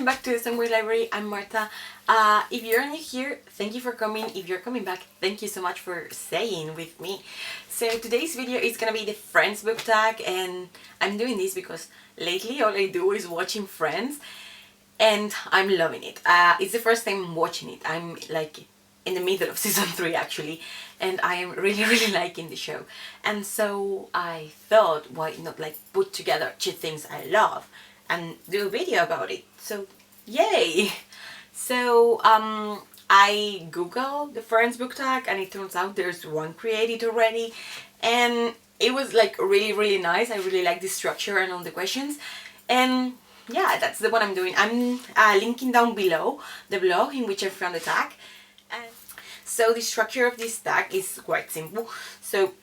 welcome back to the Songword Library. I'm Marta. If you're new here, thank you for coming. If you're coming back, thank you so much for staying with me. So today's video is gonna be the Friends book tag, and I'm doing this because lately all I do is watching Friends and I'm loving it. It's the first time watching it. I'm like in the middle of season 3 actually, and I am really liking the show. And so I thought, why not like put together 2 things I love and do a video about it. So yay! So I googled the Friends book tag and it turns out there's one created already, and it was like really nice. I really like the structure and all the questions, and yeah, that's the one I'm doing. I'm linking down below the blog in which I found the tag. And so the structure of this tag is quite simple. So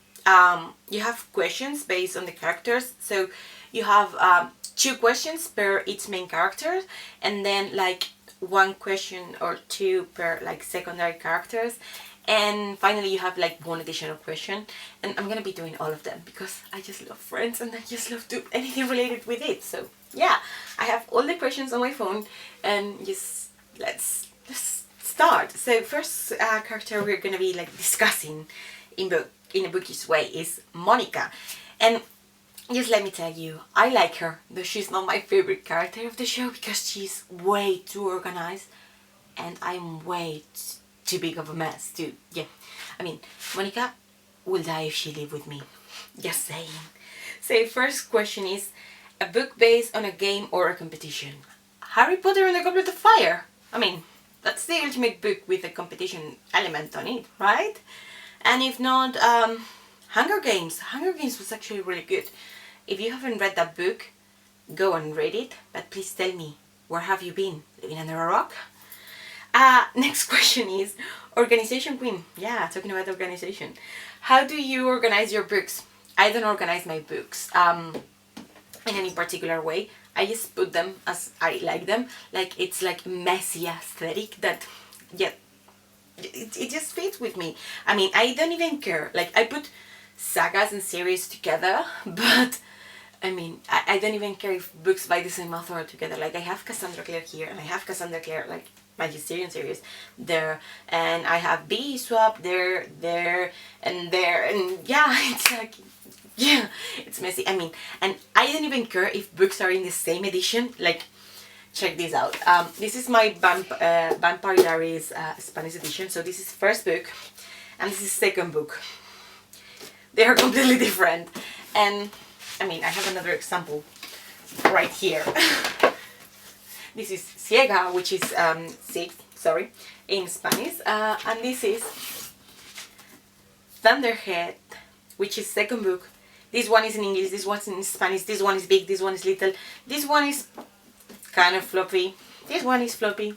you have questions based on the characters. So you have 2 questions per each main character, and then like 1 question or 2 per like secondary characters, and finally you have like 1 additional question. And I'm gonna be doing all of them because I just love Friends and I just love to do anything related with it. So yeah, I have all the questions on my phone, and just let's start. So first character we're gonna be like discussing in a bookish way is Monica, and just let me tell you, I like her, though she's not my favorite character of the show because she's way too organized and I'm way too big of a mess too. Yeah, I mean, Monica will die if she live with me. Just saying. So first question is, a book based on a game or a competition? Harry Potter and the Goblet of Fire. I mean, that's the ultimate book with a competition element on it, right? And if not, Hunger Games. Hunger Games was actually really good. If you haven't read that book, go and read it, but please tell me, where have you been? Living under a rock? Next question is, organization queen. Yeah, talking about organization. How do you organize your books? I don't organize my books in any particular way. I just put them as I like them. Like, it's like messy aesthetic that, yeah, it just fits with me. I mean, I don't even care. Like, I put sagas and series together, but I mean, I don't even care if books by the same author are together. Like, I have Cassandra Clare here, and I have Cassandra Clare, like, Magisterium series there, and I have B Swap there, and yeah, it's like, yeah, it's messy. I mean, and I don't even care if books are in the same edition. Like, check this out. This is my Vampire Diaries Spanish edition. So this is first book, and this is second book. They are completely different. And I mean, I have another example right here. This is Ciega, which is sorry, in Spanish, and this is Thunderhead, which is second book. This one is in English, this one's in Spanish, this one is big, this one is little, this one is kind of floppy, this one is floppy.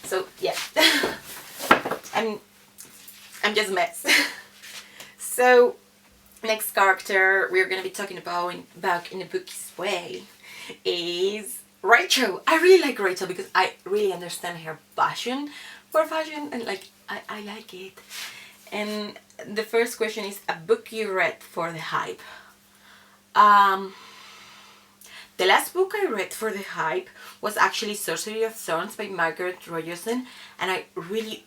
So yeah, I'm just a mess. So next character we're gonna be talking about in a bookish way is Rachel. I really like Rachel because I really understand her passion for fashion, and like I like it. And the first question is, a book you read for the hype. The last book I read for the hype was actually Sorcery of Thorns by Margaret Rogerson, and I really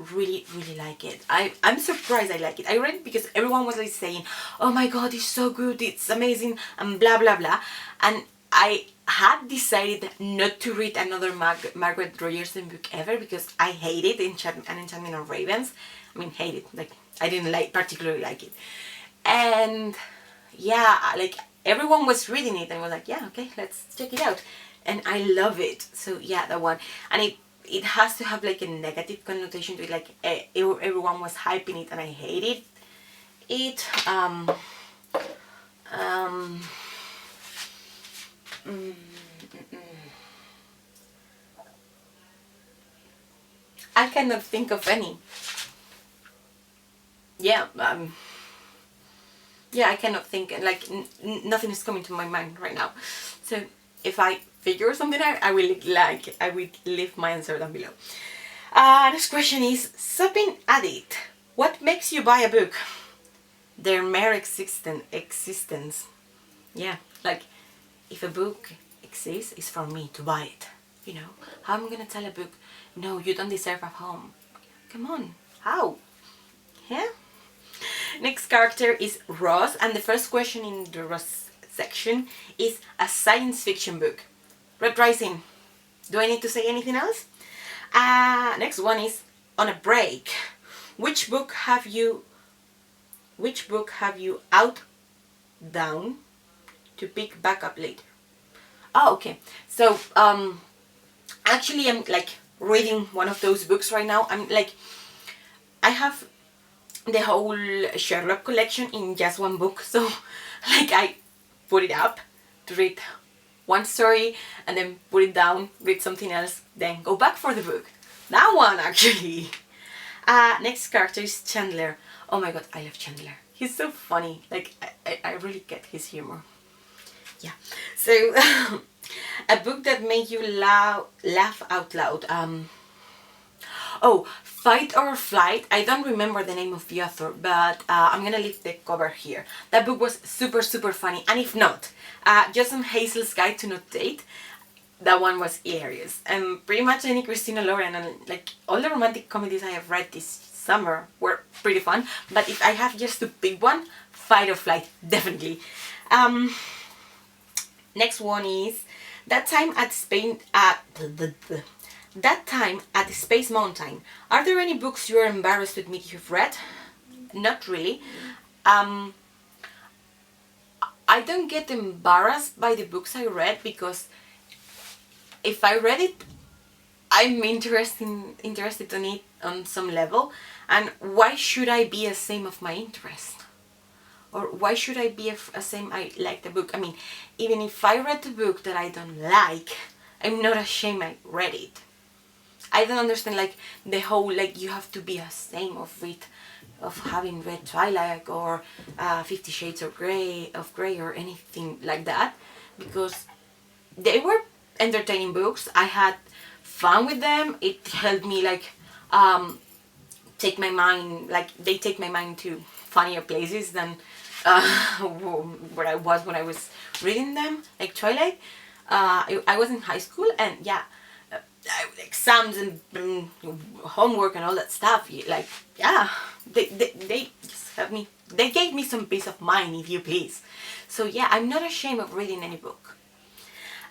like it. I'm surprised I like it. I read it because everyone was like saying, oh my god, it's so good, it's amazing, and blah blah blah. And I had decided not to read another Margaret Rogerson book ever because I hated An Enchantment of Ravens. I mean, hate it. Like, I didn't particularly like it. And yeah, like, everyone was reading it and was like, yeah, okay, let's check it out. And I love it. So yeah, that one. And it has to have like a negative connotation to it. Like, everyone was hyping it and I hated it. I cannot think of any. Yeah, yeah, I cannot think, like, nothing is coming to my mind right now. So if I figure something out, I will leave my answer down below. Next question is, shopping addict. What makes you buy a book? Their mere existence. Yeah, like, if a book exists, it's for me to buy it. You know, how am I gonna tell a book, no, you don't deserve a home? Come on, how? Yeah. Next character is Ross, and the first question in the Ross section is a science fiction book. Red Rising. Do I need to say anything else? Next one is on a break. Which book have you out down to pick back up later? Oh, okay. So actually I'm like reading one of those books right now. I have the whole Sherlock collection in just one book, so like I put it up to read one story and then put it down, read something else, then go back for the book. That one actually. Next character is Chandler. Oh my god, I love Chandler. He's so funny. Like I really get his humor. Yeah. So a book that made you laugh out loud. Oh, Fight or Flight. I don't remember the name of the author, but I'm gonna leave the cover here. That book was super funny, and if not, just on Hazel's Guide to Not Date, that one was hilarious. And pretty much any Christina Lauren and like all the romantic comedies I have read this summer were pretty fun. But if I have just to pick one, Fight or Flight, definitely. Next one is That Time at Space Mountain. Are there any books you are embarrassed to admit you've read? Not really. I don't get embarrassed by the books I read, because if I read it, I'm interested in it on some level, and why should I be ashamed of my interest? Or why should I be ashamed I like the book? I mean, even if I read the book that I don't like, I'm not ashamed I read it. I don't understand like the whole like you have to be ashamed of having read Twilight or 50 Shades of Grey or anything like that, because they were entertaining books. I had fun with them. It helped me like take my mind, like they take my mind to funnier places than where I was when I was reading them, like Twilight. I was in high school, and yeah, exams and homework and all that stuff, like yeah, they just helped me. They gave me some peace of mind, if you please. So yeah, I'm not ashamed of reading any book.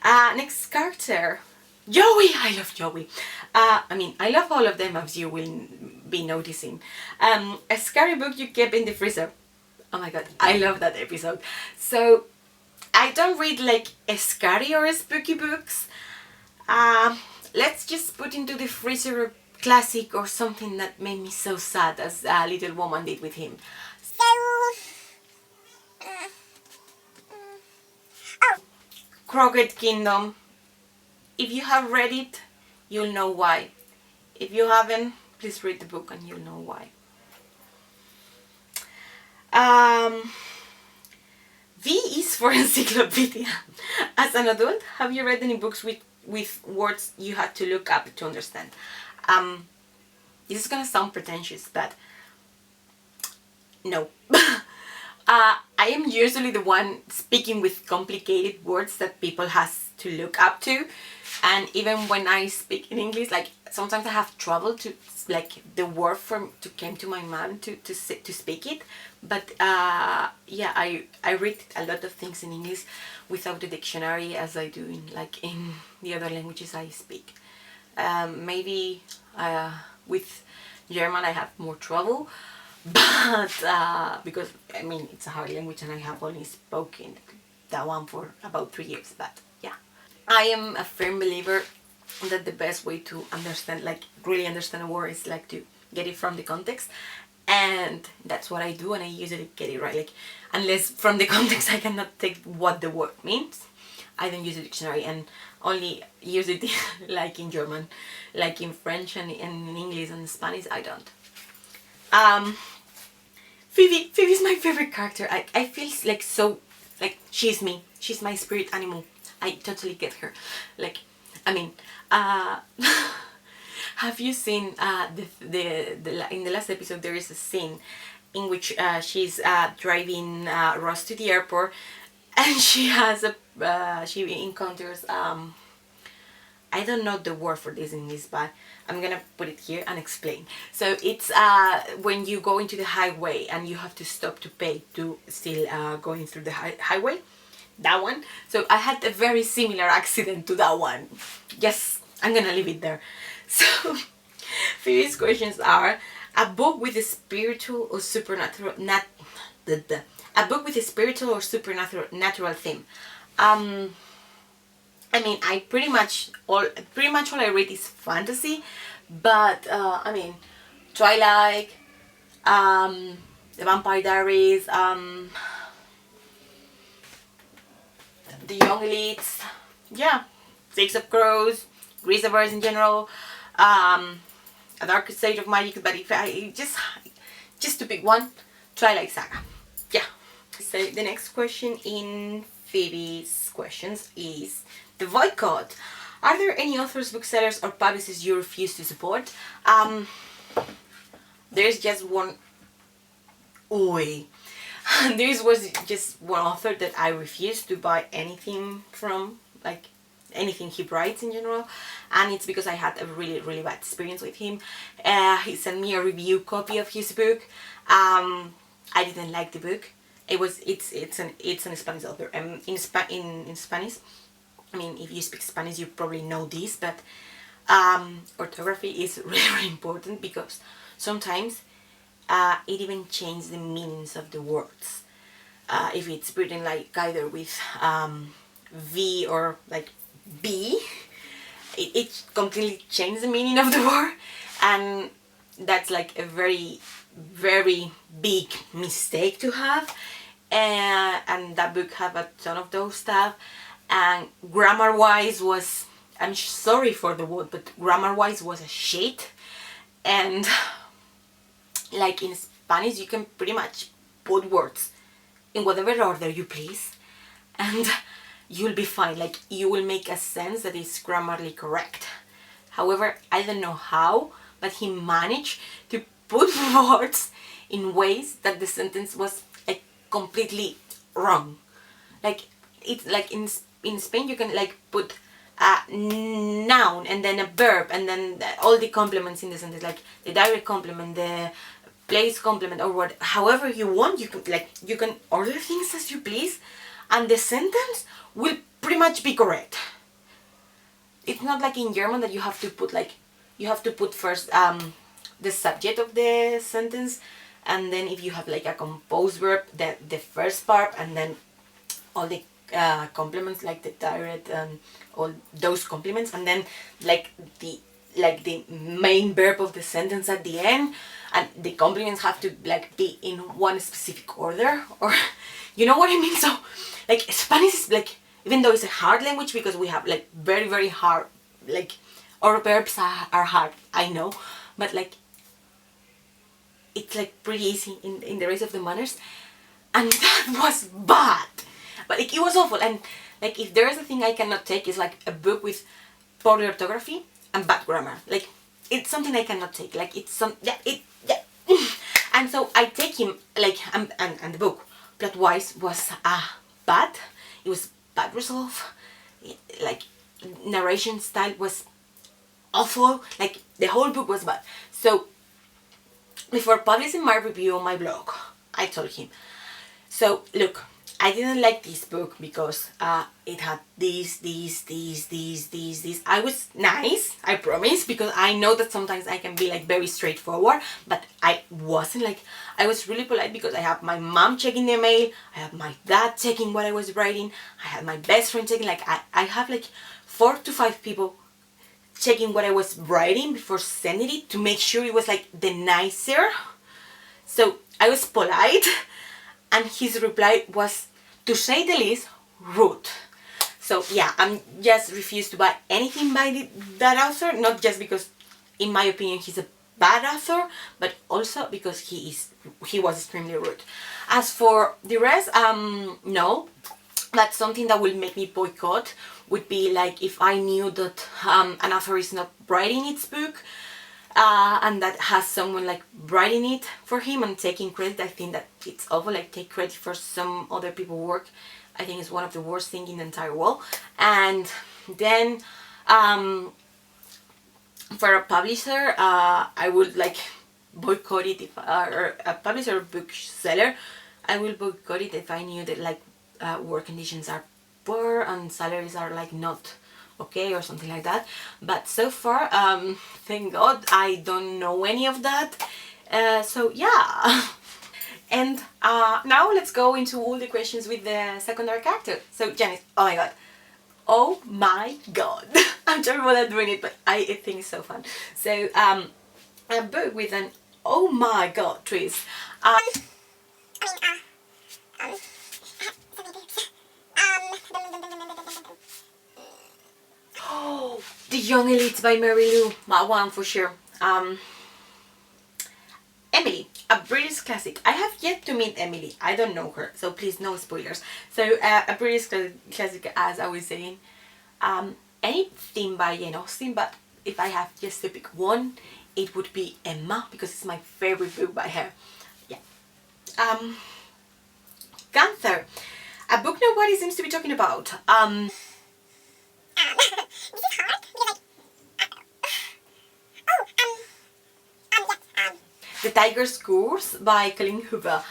Next character, Joey. I love Joey. I mean, I love all of them, as you will be noticing. A scary book you kept in the freezer. Oh my god, I love that episode. So I don't read like scary or spooky books. Let's just put into the freezer a classic or something that made me so sad, as Little Woman did with him. Crooked Kingdom. If you have read it, you'll know why. If you haven't, please read the book and you'll know why. V is for encyclopedia. As an adult, have you read any books with words you had to look up to understand? This is gonna sound pretentious, but no. I am usually the one speaking with complicated words that people has to look up to, and even when I speak in English, like sometimes I have trouble to like the word to came to my mind to speak it. But yeah, I read a lot of things in English without the dictionary, as I do in the other languages I speak. Maybe with German I have more trouble, but because I mean it's a hard language and I have only spoken that one for about 3 years. But yeah, I am a firm believer that the best way to understand, like really understand a word, is like to get it from the context, and that's what I do, and I usually get it right. Like unless from the context I cannot take what the word means, I don't use a dictionary, and only use it like in German, like in French and in English and Spanish I don't. Phoebe's my favorite character. I feel like so, like she's me. She's my spirit animal. I totally get her. Like, I mean, have you seen in the last episode there is a scene in which she's driving Ross to the airport, and she has she encounters I don't know the word for this in English, but I'm gonna put it here and explain. So it's when you go into the highway and you have to stop to pay to still going through the highway. That one. So I had a very similar accident to that one. Yes, I'm gonna leave it there. So previous questions are: a book with a spiritual or supernatural a book with a spiritual or supernatural theme. I mean, pretty much all I read is fantasy, but I mean, Twilight, The Vampire Diaries, The Young Elites, yeah, Six of Crows, Greaseverse in general, A Dark Side of Magic. But if I just to pick one, Twilight Saga, yeah. So the next question in Phoebe's questions is the boycott. Are there any authors, booksellers, or publishers you refuse to support? There's just one. Oi. There was just one author that I refused to buy anything from, like anything he writes in general, and it's because I had a really bad experience with him. He sent me a review copy of his book. I didn't like the book. It's an Spanish author. In Spanish, I mean, if you speak Spanish, you probably know this, but orthography is really important, because sometimes it even changes the meanings of the words. If it's written like either with V or like B, it completely changes the meaning of the word, and that's like a very big mistake to have. And that book have a ton of those stuff, and grammar wise was, I'm sorry for the word, but grammar wise was a shit. And like in Spanish, you can pretty much put words in whatever order you please, and you'll be fine. Like, you will make a sense that is grammatically correct. However, I don't know how, but he managed to put words in ways that the sentence was like completely wrong. Like, it's like in Spain you can like put a noun and then a verb and then all the complements in the sentence, like the direct complement, the place complement, or what, however you want. You can order things as you please, and the sentence will pretty much be correct. It's not like in German that you have to put first the subject of the sentence, and then if you have like a composed verb, the first part, and then all the complements, like the direct and all those complements, and then like the main verb of the sentence at the end, and the complements have to like be in one specific order, or you know what I mean. So like Spanish is like, even though it's a hard language, because we have like very hard, like our verbs are hard, I know, but like it's like pretty easy in the rest of the manners, and that was bad. But like, it was awful. And like, if there is a thing I cannot take, is like a book with poor orthography and bad grammar. Like, it's something I cannot take. Like, it's some, yeah. And so I take him, like, and the book plot wise was bad. It was bad resolve. Like, narration style was awful. Like, the whole book was bad. So before publishing my review on my blog, I told him, so look, I didn't like this book because it had these. I was nice, I promise, because I know that sometimes I can be like very straightforward, but I wasn't. Like, I was really polite, because I have my mom checking the mail, I have my dad checking what I was writing, I had my best friend checking, like I have like 4 to 5 people checking what I was writing before sending it, to make sure it was like the nicer. So I was polite, and his reply was, to say the least, rude. So yeah, I'm just refused to buy anything by that author, not just because in my opinion he's a bad author, but also because he was extremely rude. As for the rest, no. That's something that will make me boycott, would be like if I knew that an author is not writing its book, and that has someone like writing it for him and taking credit. I think that it's awful. Like, take credit for some other people's work. I think it's one of the worst things in the entire world. And then Um, for a publisher, I would like boycott it if, or a publisher or bookseller, I will boycott it if I knew that like work conditions are poor and salaries are like not okay or something like that. But so far, thank God, I don't know any of that. So yeah. And now let's go into all the questions with the secondary character. So Janice, oh my god. Oh my god. I'm terrible at doing it, but I think it's so fun. So a book with an oh my god twist. Oh, The Young Elites by Mary Lou. My one for sure. Emily, a British classic. I have yet to meet Emily. I don't know her, so please no spoilers. So a British classic, as I was saying. Anything by Jane Austen, but if I have just to pick one, it would be Emma, because it's my favorite book by her. Yeah. Gunther, a book nobody seems to be talking about. This is hard because The Tiger's Course by Colleen Hoover.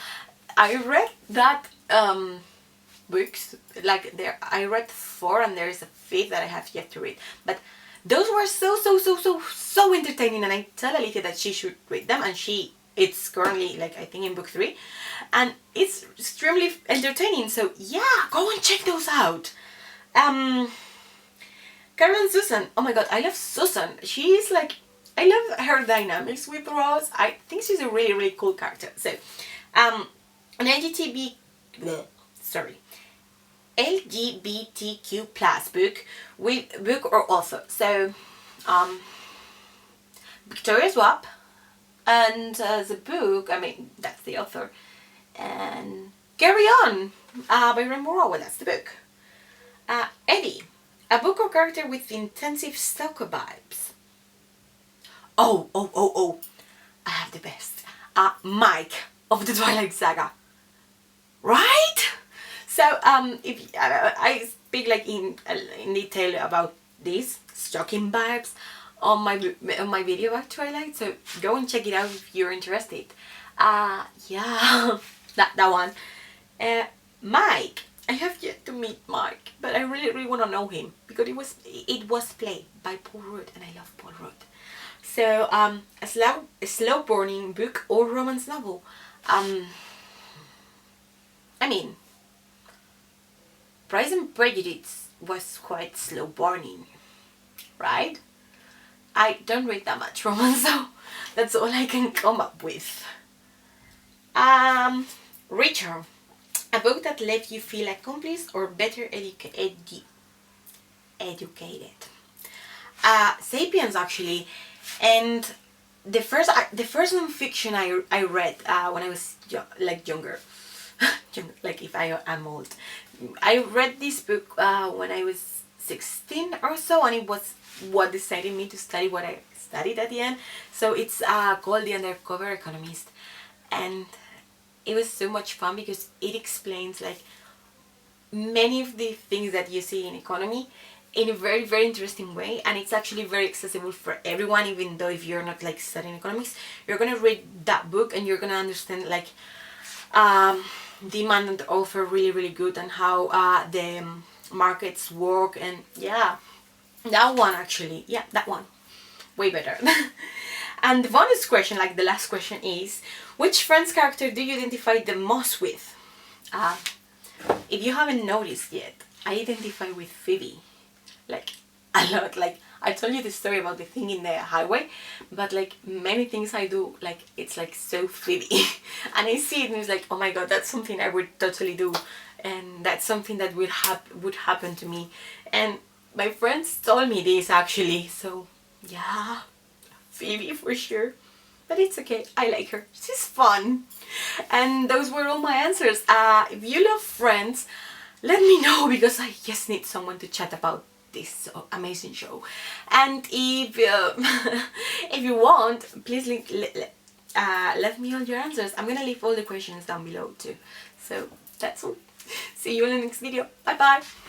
I read that books, like there I read 4 and there is a 5th that I have yet to read, but those were so entertaining, and I tell Alicia that she should read them, and it's currently like I think in book 3 and it's extremely entertaining, so yeah, go and check those out. Carol and Susan, oh my god, I love Susan. She is like, I love her dynamics with Ross. I think she's a really cool character. So an LGBTQ plus book or author. So Victoria Swap, and the book, I mean that's the author, and Carry On by Rainbow Rowell, well, that's the book. Eddie, a book or character with intensive stalker vibes. Oh, I have the best. Mike of the Twilight Saga. Right? So if I speak like in detail about this stalking vibes on my video about Twilight, so go and check it out if you're interested. Yeah, that one. Mike, I have yet to meet Mike, but I really want to know him because it was played by Paul Rudd, and I love Paul Rudd. So a slow burning book or romance novel. I mean, Pride and Prejudice was quite slow burning, right? I don't read that much romance, so that's all I can come up with. Richard, a book that left you feel accomplished or better educated. Sapiens, actually, and the first non-fiction I read when I was younger, like if I am old, I read this book when I was 16 or so, and it was what decided me to study what I studied at the end. So it's called The Undercover Economist, and it was so much fun because it explains like many of the things that you see in economy in a very interesting way, and it's actually very accessible for everyone. Even though if you're not like studying economics, you're gonna read that book and you're gonna understand like demand and offer really good, and how the markets work. And yeah, that one actually, yeah, that one way better. And the bonus question, like the last question, is which Friends character do you identify the most with? If you haven't noticed yet, I identify with Phoebe, like a lot. Like I told you the story about the thing in the highway, but like many things I do, like it's like so Phoebe. And I see it and it's like, oh my god, that's something I would totally do, and that's something that would happen to me. And my friends told me this actually, so yeah, Phoebe for sure. But it's okay, I like her, she's fun. And those were all my answers. If you love Friends, let me know, because I just need someone to chat about this amazing show. And if if you want, please let me know your answers. I'm gonna leave all the questions down below too. So that's all. See you in the next video. Bye bye.